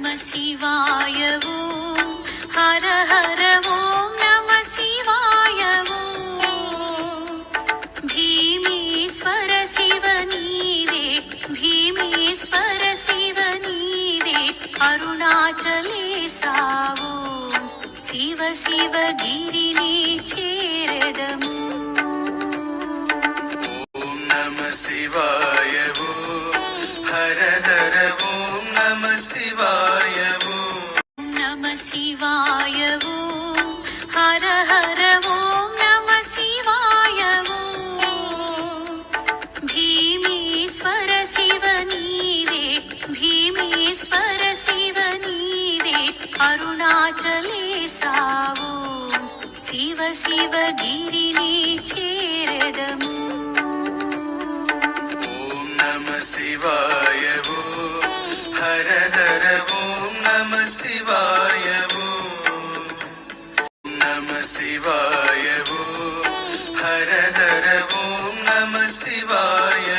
नमः शिवाय ॐ हर हर ॐ नमः शिवाय ॐ भीमेश्वर शिव नीवे भीमेश्वर शिव नीवे अरुणाचलेशावो शिव शिव गिरिने चेरदमु ॐ नमः शिवाय हर हर ॐ नमः शिवाय नमः शिवाय ॐ हर हर ॐ नमः शिवाय ॐ भीमेश्वर शिव नीवे भीमेश्वर शिव नीवे अरुणाचलेशावो शिव शिव गिरिने चेरदमु शिवाय हर हर ॐ नमः शिवाय नमः शिवाय हर हर ॐ नमः शिवाय